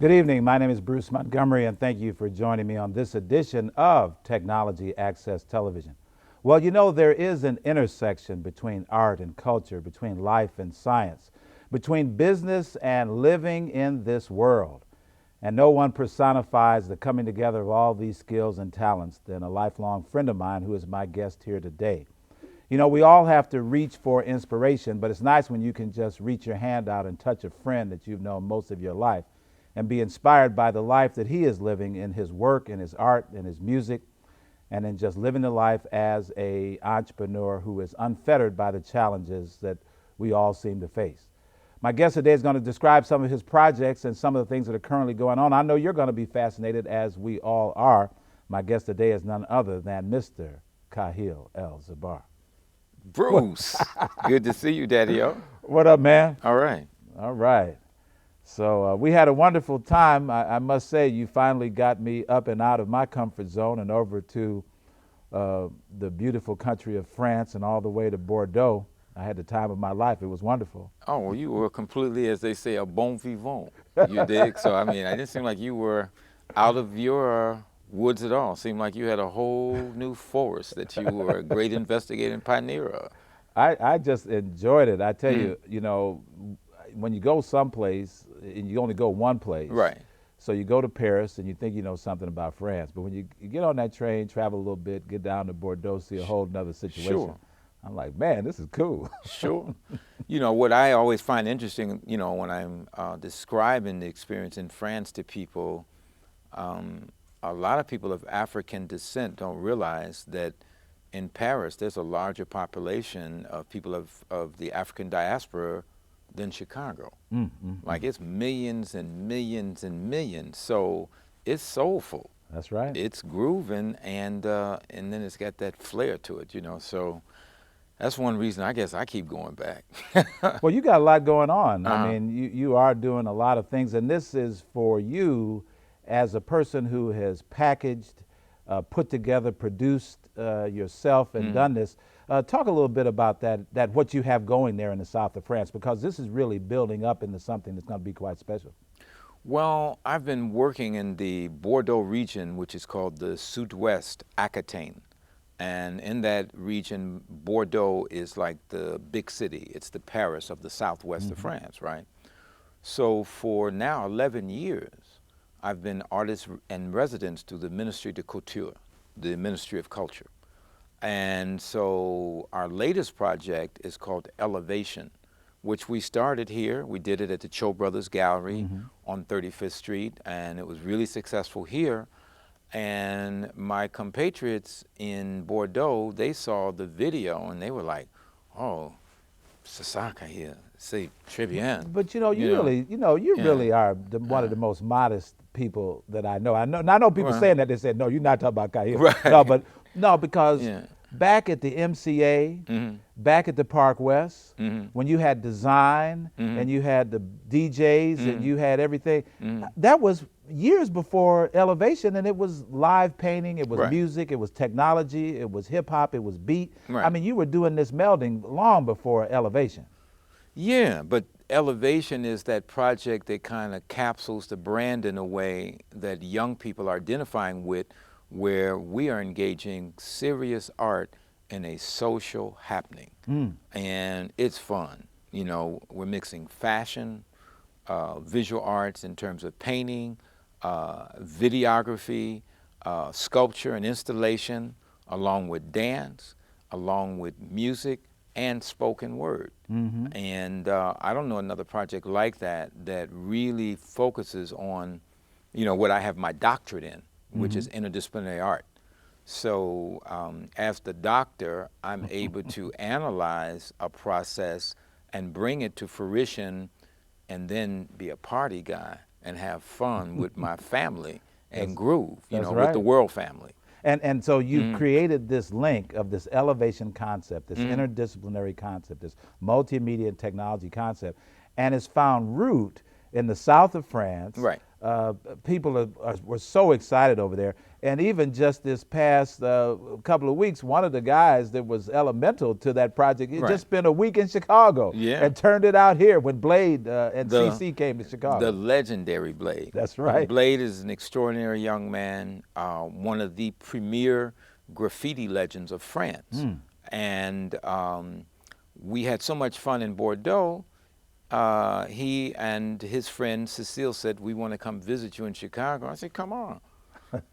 Good evening. My name is Bruce Montgomery, and thank you for joining me on this edition of Technology Access Television. Well, you know, there is an intersection between art and culture, between life and science, between business and living in this world. And no one personifies the coming together of all these skills and talents than a lifelong friend of mine who is my guest here today. You know, we all have to reach for inspiration, but it's nice when you can just reach your hand out and touch a friend that you've known most of your life and be inspired by the life that he is living in his work, in his art, in his music, and in just living the life as an entrepreneur who is unfettered by the challenges that we all seem to face. My guest today is going to describe some of his projects and some of the things that are currently going on. I know you're going to be fascinated, as we all are. My guest today is none other than Mr. Kahil El Zabar. Bruce, good to see you, Daddy-O. What up, man? All right. All right. So we had a wonderful time. I must say, you finally got me up and out of my comfort zone and over to the beautiful country of France and all the way to Bordeaux. I had the time of my life. It was wonderful. Oh, well, you were completely, as they say, a bon vivant. You dig? So, I mean, it didn't seem like you were out of your woods at all. It seemed like you had a whole new forest that you were a great investigator and pioneer of. I just enjoyed it. I tell you, you know, when you go someplace, and you only go one place. Right. So you go to Paris and you think you know something about France. But when you get on that train, travel a little bit, get down to Bordeaux, see a whole nother situation. Sure. I'm like, man, this is cool. Sure. You know, what I always find interesting, you know, when I'm describing the experience in France to people, a lot of people of African descent don't realize that in Paris there's a larger population of people of the African diaspora than Chicago. Like, it's millions and millions and millions. So it's soulful. That's right. It's grooving, and then it's got that flair to it, you know. So that's one reason I guess I keep going back. Well, you got a lot going on. I mean, you are doing a lot of things, and this is for you as a person who has packaged, put together, produced yourself and done this. Talk a little bit about that what you have going there in the south of France, because this is really building up into something that's going to be quite special. Well, I've been working in the Bordeaux region, which is called the Sud-Ouest Aquitaine. And in that region, Bordeaux is like the big city. It's the Paris of the southwest of France, right? So for now 11 years, I've been artist in residence to the Ministry de Couture, the Ministry of Culture. And so our latest project is called Elevation, which we started here. We did it at the Cho Brothers Gallery on 35th Street, and it was really successful here. And my compatriots in Bordeaux, they saw the video and they were like, oh, c'est ça, Cahil, c'est très bien. But you really are one of the most modest people that I know. I know people saying that, they said, no, you're not talking about Cahil. Right. No, because back at the MCA, back at the Park West, when you had design and you had the DJs and you had everything, that was years before Elevation, and it was live painting, it was music, it was technology, it was hip hop, it was beat. I mean, you were doing this melding long before Elevation. Yeah, but Elevation is that project that kind of capsules the brand in a way that young people are identifying with, where we are engaging serious art in a social happening. And it's fun. You know, we're mixing fashion, visual arts in terms of painting, videography, sculpture and installation, along with dance, along with music and spoken word. And I don't know another project like that that really focuses on, you know, what I have my doctorate in, which is interdisciplinary art. So as the doctor, I'm able to analyze a process and bring it to fruition, and then be a party guy and have fun with my family and groove, you know, with the world family. And so you created this link of this elevation concept, this interdisciplinary concept, this multimedia and technology concept, and it's found root in the south of France, People were so excited over there. And even just this past couple of weeks, one of the guys that was elemental to that project, he just Right. spent a week in Chicago Yeah. and turned it out here when Blade and The CC came to the Chicago. legendary Blade. That's right. Blade is an extraordinary young man, one of the premier graffiti legends of France. And we had so much fun in Bordeaux. He and his friend Cecile said, "We want to come visit you in Chicago." I said, "Come on."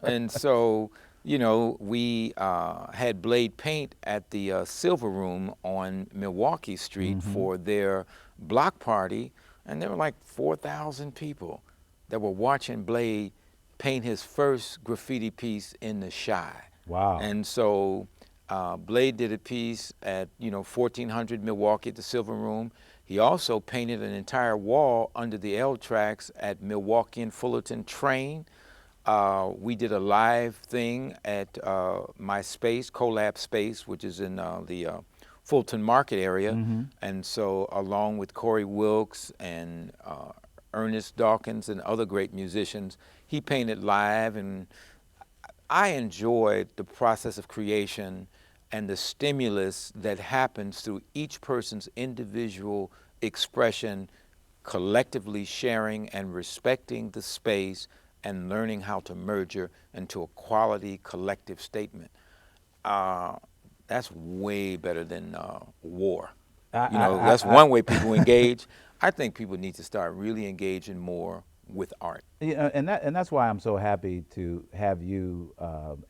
And so, we had Blade paint at the Silver Room on Milwaukee Street for their block party, and there were like 4,000 people that were watching Blade paint his first graffiti piece in the Shy. Wow. And so Blade did a piece at 1400 Milwaukee at the Silver Room. He also painted an entire wall under the L tracks at Milwaukee and Fullerton Train. We did a live thing at my space, Collab Space, which is in the Fulton Market area. And so along with Corey Wilkes and Ernest Dawkins and other great musicians, he painted live. And I enjoyed the process of creation and the stimulus that happens through each person's individual expression, collectively sharing and respecting the space and learning how to merge it into a quality collective statement. That's way better than war. That's one way people engage. I think people need to start really engaging more with art. Yeah, and that's why I'm so happy to have you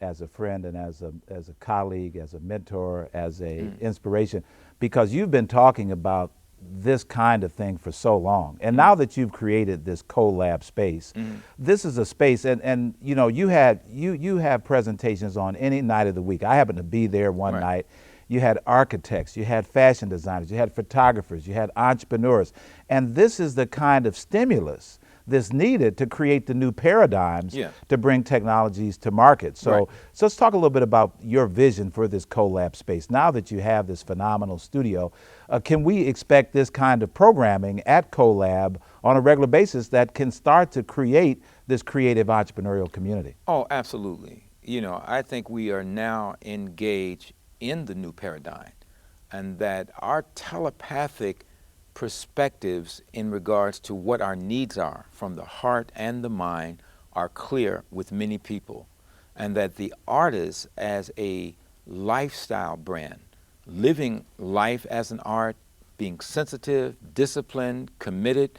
as a friend and as a colleague, as a mentor, as a inspiration, because you've been talking about this kind of thing for so long, and now that you've created this collab space, this is a space, and you have presentations on any night of the week. I happened to be there one night. You had architects, you had fashion designers, you had photographers, you had entrepreneurs, and this is the kind of stimulus that's needed to create the new paradigms to bring technologies to market. So let's talk a little bit about your vision for this collab space. Now that you have this phenomenal studio, can we expect this kind of programming at Collab on a regular basis that can start to create this creative entrepreneurial community? Oh, absolutely. I think we are now engaged in the new paradigm, and that our telepathic perspectives in regards to what our needs are from the heart and the mind are clear with many people, and that the artist as a lifestyle brand, living life as an art, being sensitive, disciplined, committed,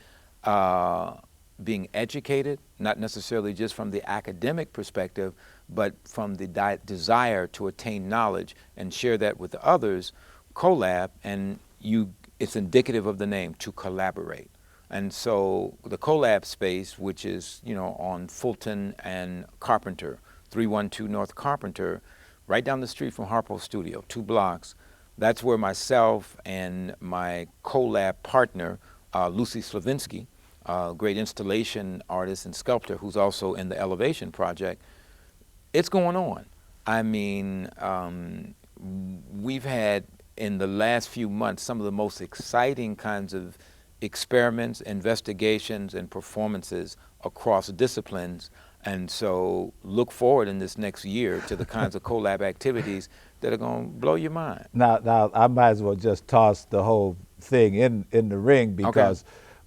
being educated, not necessarily just from the academic perspective, but from the desire to attain knowledge and share that with others. Collab, and it's indicative of the name, to collaborate. And so the Collab space, which is on Fulton and Carpenter, 312 North Carpenter, right down the street from Harpo Studio, 2 blocks, that's where myself and my Collab partner, Lucy Slavinsky, a great installation artist and sculptor who's also in the Elevation Project, it's going on. I mean, we've had in the last few months some of the most exciting kinds of experiments, investigations, and performances across disciplines. And so look forward in this next year to the kinds of collab activities that are going to blow your mind. Now I might as well just toss the whole thing in the ring, because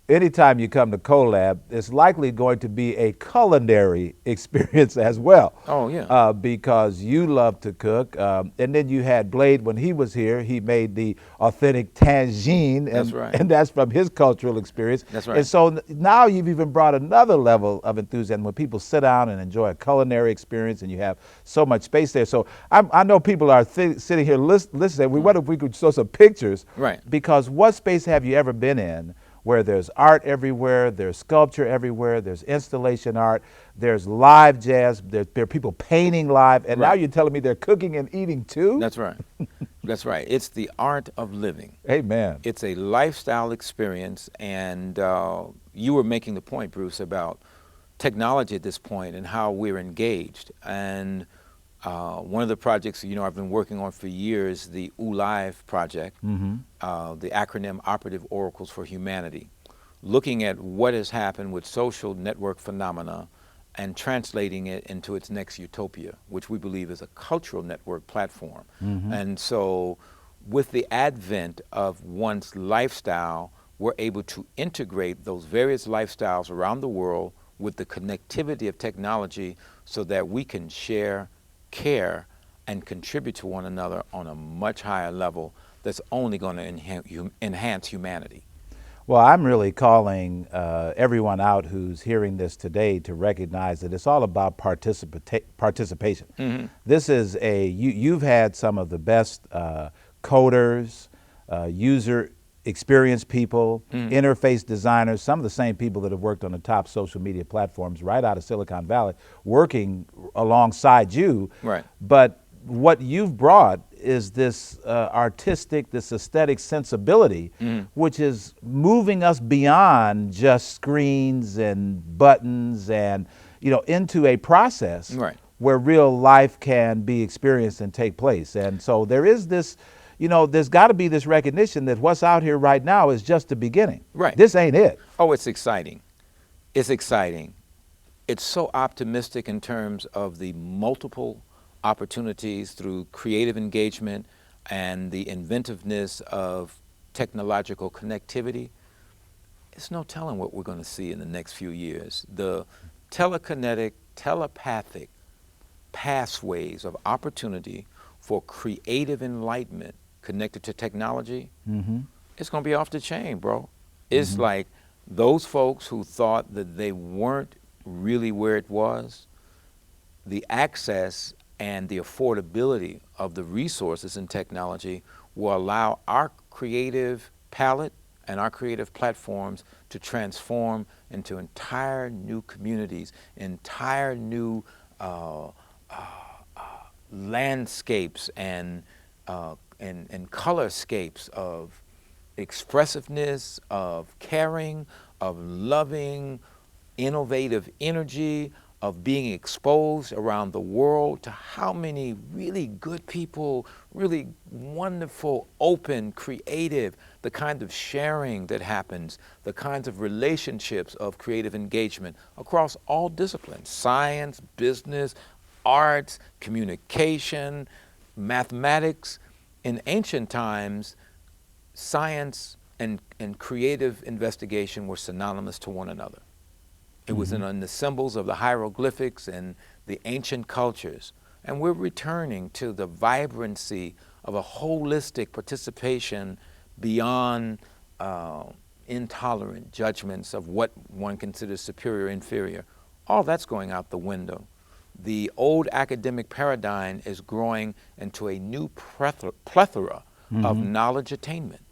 anytime you come to Collab, it's likely going to be a culinary experience as well. Oh, yeah. Because you love to cook. And then you had Blade when he was here. He made the authentic tangine. And, That's right. And that's from his cultural experience. That's right. And so now you've even brought another level of enthusiasm when people sit down and enjoy a culinary experience, and you have so much space there. So I know people are sitting here listening. We wonder if we could show some pictures. Right. Because what space have you ever been in where there's art everywhere, there's sculpture everywhere, there's installation art, there's live jazz, there are people painting live, and now you're telling me they're cooking and eating too? That's right. That's right. It's the art of living. Amen. It's a lifestyle experience, and you were making the point, Bruce, about technology at this point and how we're engaged. And one of the projects I've been working on for years, the ULive project, the acronym Operative Oracles for Humanity. looking at what has happened with social network phenomena and translating it into its next utopia, which we believe is a cultural network platform. And so with the advent of one's lifestyle, we're able to integrate those various lifestyles around the world with the connectivity of technology so that we can share, care, and contribute to one another on a much higher level that's only going to enhance humanity. Well, I'm really calling everyone out who's hearing this today to recognize that it's all about participation. This is you've had some of the best coders, user experience people, interface designers, some of the same people that have worked on the top social media platforms right out of Silicon Valley, working alongside you. Right. But what you've brought is this artistic, this aesthetic sensibility, which is moving us beyond just screens and buttons and, into a process Right. where real life can be experienced and take place. And so there is this, there's got to be this recognition that what's out here right now is just the beginning. Right. This ain't it. Oh, it's exciting. It's exciting. It's so optimistic in terms of the multiple opportunities through creative engagement and the inventiveness of technological connectivity. It's no telling what we're going to see in the next few years. The telekinetic, telepathic pathways of opportunity for creative enlightenment connected to technology, it's going to be off the chain, bro. It's like those folks who thought that they weren't really where it was, the access and the affordability of the resources and technology will allow our creative palette and our creative platforms to transform into entire new communities, entire new landscapes and colorscapes of expressiveness, of caring, of loving, innovative energy, of being exposed around the world to how many really good people, really wonderful, open, creative, the kind of sharing that happens, the kinds of relationships of creative engagement across all disciplines, science, business, arts, communication, mathematics. In ancient times, science and creative investigation were synonymous to one another. It was in the symbols of the hieroglyphics and the ancient cultures. And we're returning to the vibrancy of a holistic participation beyond intolerant judgments of what one considers superior, inferior. All that's going out the window. The old academic paradigm is growing into a new plethora of knowledge attainment.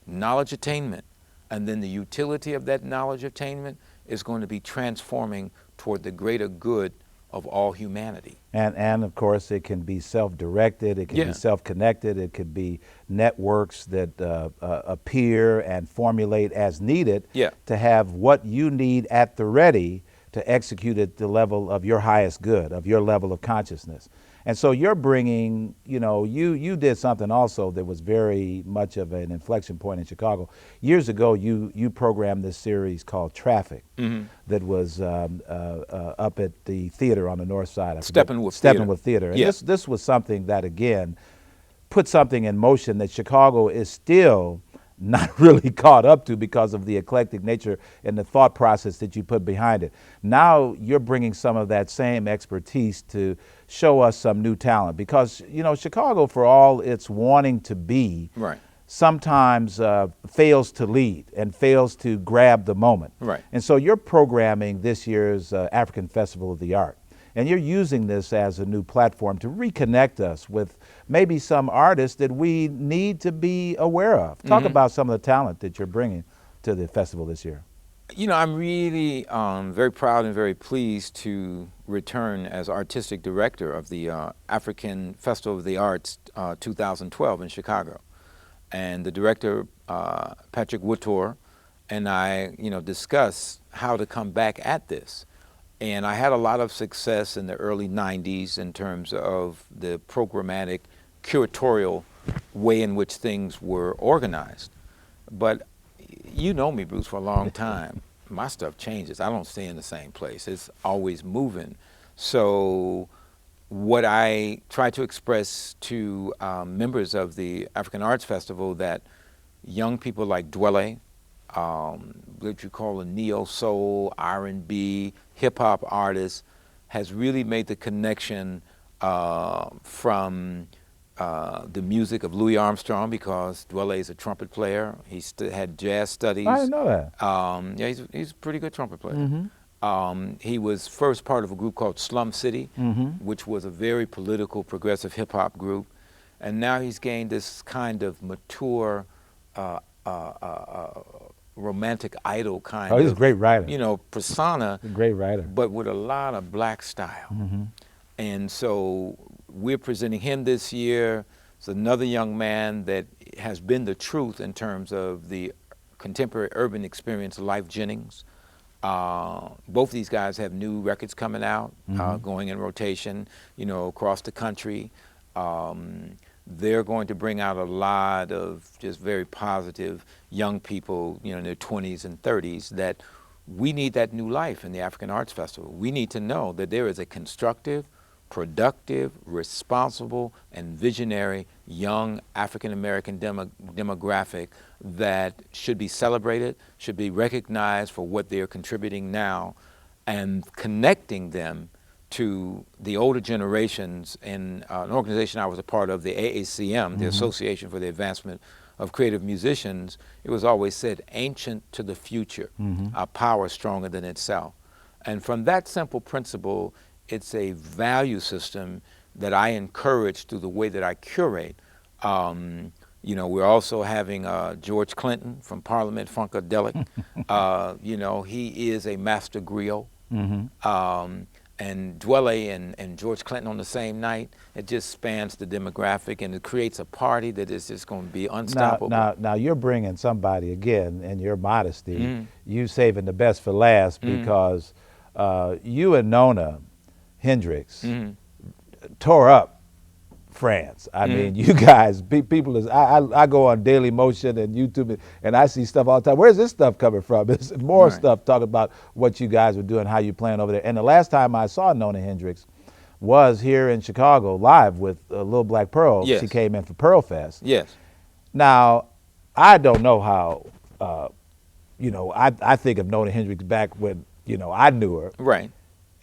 Knowledge attainment. And then the utility of that knowledge attainment is going to be transforming toward the greater good of all humanity. And of course, it can be self-directed, it can be self-connected, it could be networks that appear and formulate as needed to have what you need at the ready to execute at the level of your highest good, of your level of consciousness. And so you're bringing, you did something also that was very much of an inflection point in Chicago. Years ago, you programmed this series called Traffic that was up at the theater on the north side. Steppenwolf Theater. And this was something that, again, put something in motion that Chicago is still not really caught up to because of the eclectic nature and the thought process that you put behind it. Now you're bringing some of that same expertise to show us some new talent because, Chicago, for all its wanting to be, sometimes fails to lead and fails to grab the moment. And so you're programming this year's African Festival of the Art. And you're using this as a new platform to reconnect us with maybe some artists that we need to be aware of. Talk about some of the talent that you're bringing to the festival this year. I'm really very proud and very pleased to return as artistic director of the African Festival of the Arts 2012 in Chicago. And the director, Patrick Woodtor, and I, discussed how to come back at this. And I had a lot of success in the early 90s in terms of the programmatic, curatorial way in which things were organized. But you know me, Bruce, for a long time. My stuff changes. I don't stay in the same place. It's always moving. So what I try to express to members of the African Arts Festival, that young people like Dwele, what you call a neo-soul, R&B, hip-hop artist, has really made the connection from the music of Louis Armstrong, because Dwele is a trumpet player. He had jazz studies. I didn't know that. Yeah, he's a pretty good trumpet player. He was first part of a group called Slum City, which was a very political, progressive hip-hop group. And now he's gained this kind of mature, romantic idol kind of. He's a great writer. You know, persona. A great writer. But with a lot of black style. And so we're presenting him this year. It's another young man that has been the truth in terms of the contemporary urban experience, Life Jennings. Both these guys have new records coming out, going in rotation, you know, across the country. They're going to bring out a lot of just very positive young people, you know, in their 20s and 30s, that we need that new life in the African Arts Festival. We need to know that there is a constructive, productive, responsible, and visionary young African-American demographic that should be celebrated, should be recognized for what they're contributing now, and connecting them to the older generations. In an organization I was a part of, the AACM, the Association for the Advancement of Creative Musicians, it was always said, ancient to the future, a power stronger than itself. And from that simple principle, it's a value system that I encourage through the way that I curate. You know, we're also having George Clinton from Parliament Funkadelic. You know, he is a master griot. And Dwele and George Clinton on the same night, it just spans the demographic, and it creates a party that is just going to be unstoppable. Now you're bringing somebody, again, in your modesty, you saving the best for last, because you and Nona Hendrix tore up France. I mean, you guys, people is, I go on Daily Motion and YouTube, and I see stuff all the time. Where's this stuff coming from? It's more stuff talking about what you guys were doing, how you playing over there. And the last time I saw Nona Hendrix was here in Chicago live with Little Black Pearl. Yes. She came in for Pearl Fest. Yes. Now, I don't know how, you know, I think of Nona Hendrix back when, you know, I knew her. Right.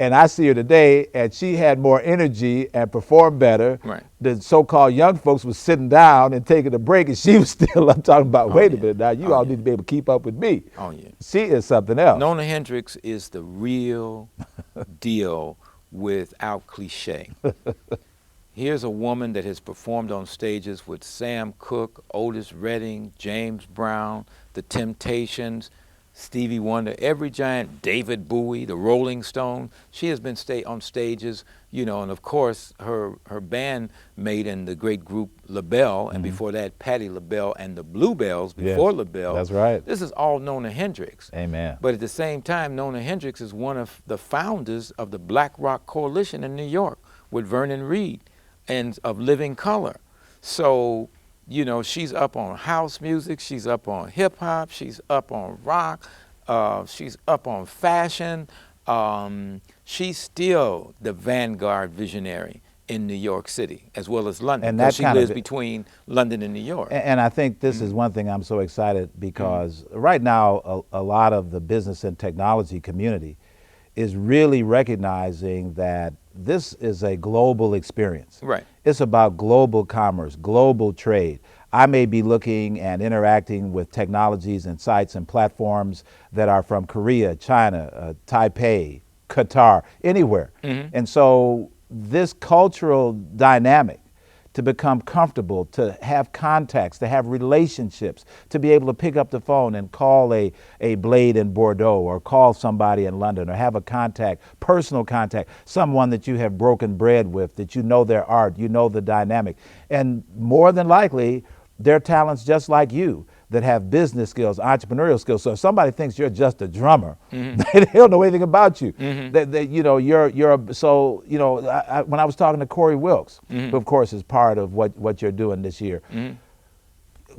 And I see her today, and she had more energy and performed better. Right. The so-called young folks was sitting down and taking a break, and she was still, I'm talking about, wait a minute, now you all need to be able to keep up with me. Oh, yeah. She is something else. Nona Hendrix is the real deal without cliche. Here's a woman that has performed on stages with Sam Cooke, Otis Redding, James Brown, The Temptations, Stevie Wonder, every giant, David Bowie, the Rolling Stones. She has been on stages, you know, and of course her band made in the great group LaBelle, and before that Patti LaBelle and the Bluebells before LaBelle. That's right. This is all Nona Hendrix. Amen. But at the same time, Nona Hendrix is one of the founders of the Black Rock Coalition in New York with Vernon Reid and of Living Color. So, you know, she's up on house music, she's up on hip hop, she's up on rock, she's up on fashion. She's still the vanguard visionary in New York City, as well as London, because she lives between London and New York. And I think this is one thing I'm so excited, because right now a lot of the business and technology community is really recognizing that this is a global experience. Right. It's about global commerce, global trade. I may be looking and interacting with technologies and sites and platforms that are from Korea, China, Taipei, Qatar, anywhere. And so this cultural dynamic, to become comfortable, to have contacts, to have relationships, to be able to pick up the phone and call a Blade in Bordeaux, or call somebody in London, or have a contact, personal contact, someone that you have broken bread with, that you know their art, you know the dynamic. And more than likely, they're talents just like you that have business skills, entrepreneurial skills. So if somebody thinks you're just a drummer, they don't know anything about you. You know, so, you know, when I was talking to Corey Wilkes, who of course is part of what you're doing this year,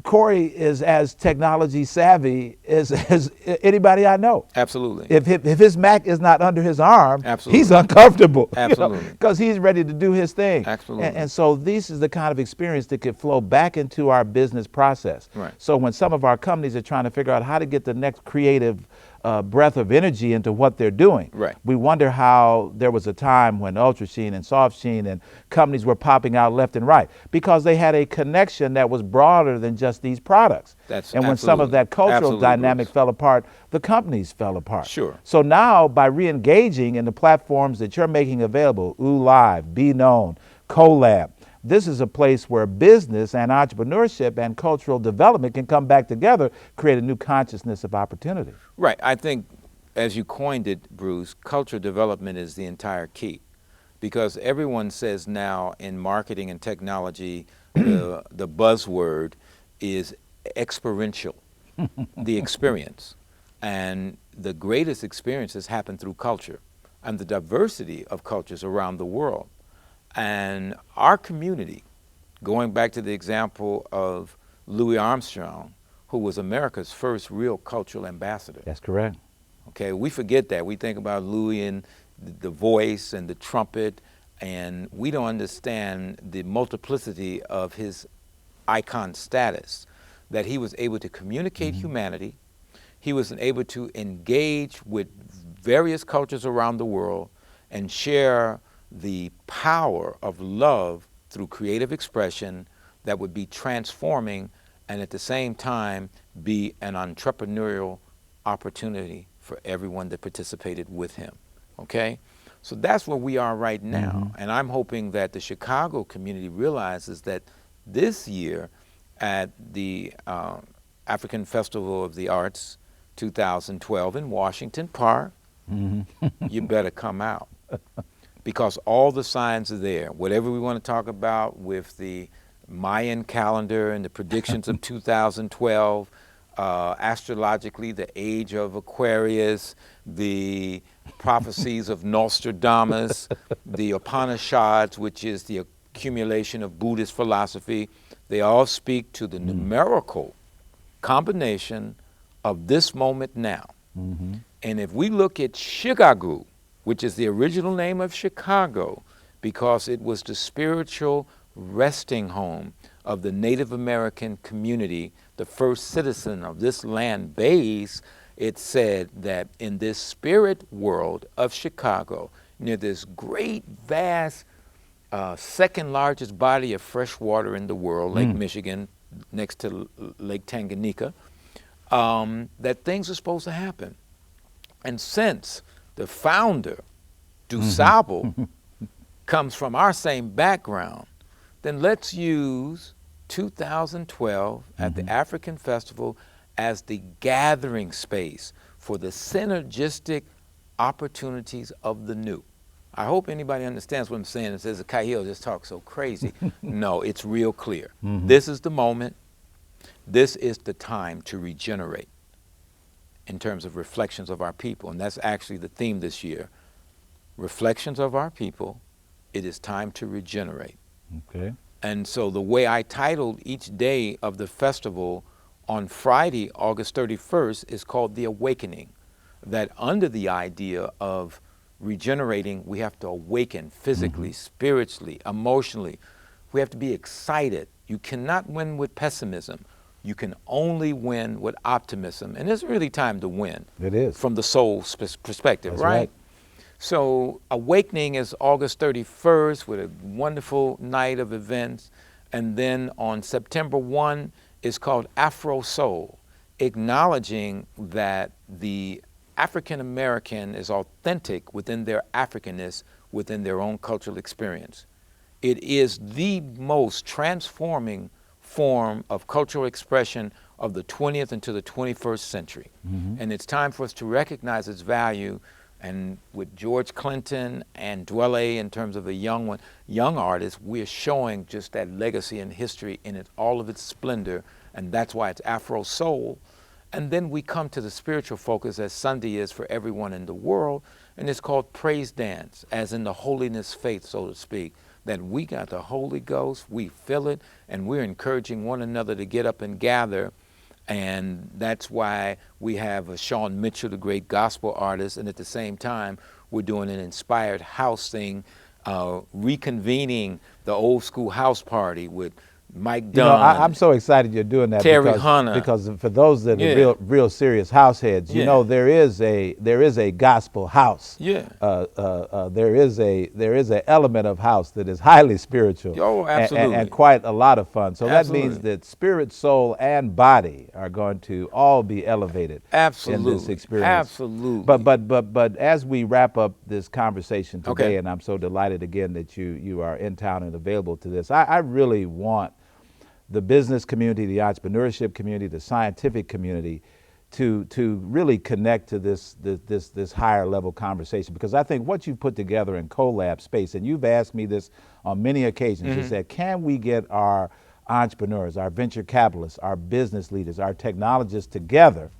Corey is as technology savvy as anybody I know. Absolutely. If his Mac is not under his arm, Absolutely. he's uncomfortable. Absolutely. Because he's ready to do his thing. Absolutely. And so this is the kind of experience that could flow back into our business process. Right. So when some of our companies are trying to figure out how to get the next creative breath of energy into what they're doing, right, we wonder how there was a time when Ultra Sheen and Soft Sheen and companies were popping out left and right because they had a connection that was broader than just these products. And when some of that cultural dynamic fell apart, the companies fell apart. Sure. So now by re-engaging in the platforms that you're making available, Live, Be Known, Collab, this is a place where business and entrepreneurship and cultural development can come back together, create a new consciousness of opportunity. Right. I think, as you coined it, Bruce, cultural development is the entire key. Because everyone says now in marketing and technology, the buzzword is experiential, the experience. And the greatest experiences happen through culture and the diversity of cultures around the world. And our community, going back to the example of Louis Armstrong, who was America's first real cultural ambassador. That's correct. Okay, we forget that. We think about Louis and the voice and the trumpet, and we don't understand the multiplicity of his icon status, that he was able to communicate humanity. He was able to engage with various cultures around the world and share the power of love through creative expression that would be transforming and at the same time be an entrepreneurial opportunity for everyone that participated with him. Okay? So that's where we are right now. And I'm hoping that the Chicago community realizes that this year at the African Festival of the Arts 2012 in Washington Park, you better come out. Because all the signs are there. Whatever we want to talk about with the Mayan calendar and the predictions of 2012, astrologically, the age of Aquarius, the prophecies of Nostradamus, the Upanishads, which is the accumulation of Buddhist philosophy, they all speak to the numerical combination of this moment now. And if we look at Chicago, which is the original name of Chicago, because it was the spiritual resting home of the Native American community, the first citizen of this land base, it said that in this spirit world of Chicago, near this great, vast, second largest body of fresh water in the world, Lake Michigan, next to Lake Tanganyika, that things are supposed to happen. And since the founder, DuSable, comes from our same background, then let's use 2012 at the African Festival as the gathering space for the synergistic opportunities of the new. I hope anybody understands what I'm saying and says, Cahil just talks so crazy. No, it's real clear. This is the moment. This is the time to regenerate in terms of reflections of our people. And that's actually the theme this year. Reflections of our people, it is time to regenerate. Okay. And so the way I titled each day of the festival on Friday, August 31st, is called The Awakening. That under the idea of regenerating, we have to awaken physically, spiritually, emotionally. We have to be excited. You cannot win with pessimism. You can only win with optimism. And it's really time to win. It is. From the soul perspective, That's right? right. So Awakening is August 31st with a wonderful night of events. And then on September 1 is called Afro Soul, acknowledging that the African American is authentic within their Africanness, within their own cultural experience. It is the most transforming form of cultural expression of the 20th into the 21st century. And it's time for us to recognize its value. And with George Clinton and Dwele in terms of a young artist, we're showing just that legacy and history in all of its splendor, and that's why it's Afro Soul. And then we come to the spiritual focus, as Sunday is for everyone in the world, and it's called praise dance, as in the holiness faith, so to speak, that we got the Holy Ghost, we feel it, and we're encouraging one another to get up and gather. And that's why we have Sean Mitchell, the great gospel artist, and at the same time, we're doing an inspired house thing, reconvening the old school house party with Mike Dunn. I'm so excited you're doing that, Terry Hunter. because for those that Yeah. are real serious house heads, you Yeah. know there is a gospel house. Yeah. There is an element of house that is highly spiritual. Oh, absolutely. And quite a lot of fun. So that means Absolutely. that spirit, soul, and body are going to all be elevated Absolutely. in this experience. Absolutely. But as we wrap up this conversation today, Okay. and I'm so delighted again that you are in town and available to this, I really want the business community, the entrepreneurship community, the scientific community to really connect to this higher level conversation, because I think what you've put together in collab space, and you've asked me this on many occasions, you said, can we get our entrepreneurs, our venture capitalists, our business leaders, our technologists together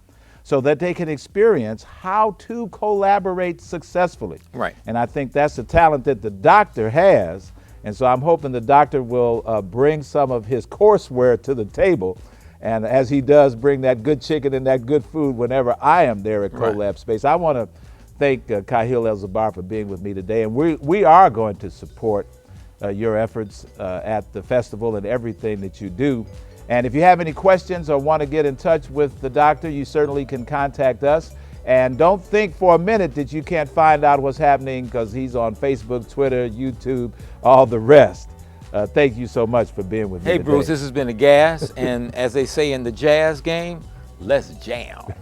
so that they can experience how to collaborate successfully? Right. And I think that's the talent that the doctor has. And so I'm hoping the doctor will bring some of his courseware to the table. And as he does, bring that good chicken and that good food whenever I am there at Right. Collab Space. I want to thank Kahil El Zabar for being with me today. And we are going to support your efforts at the festival and everything that you do. And if you have any questions or want to get in touch with the doctor, you certainly can contact us. And don't think for a minute that you can't find out what's happening, because he's on Facebook, Twitter, YouTube, all the rest. Thank you so much for being with me Hey, today. Bruce, this has been a gas, and as they say in the jazz game, let's jam.